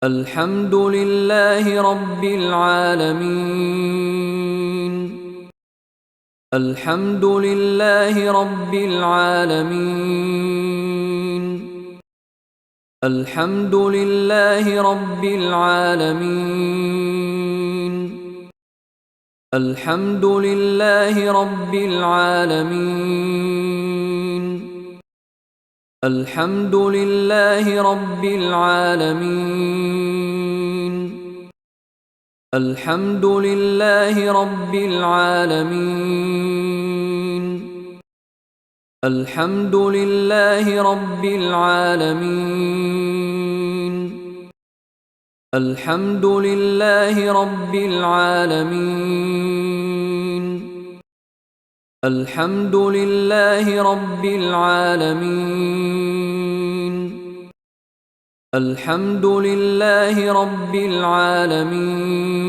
الحمد لله رب العالمين. الحمد لله رب العالمين. الحمد لله رب العالمين. الحمد لله رب العالمين. الحمد لله رب العالمين. الحمد لله رب العالمين. الحمد لله رب العالمين. الحمد لله رب العالمين. الحمد لله رب العالمين. الحمد لله رب العالمين.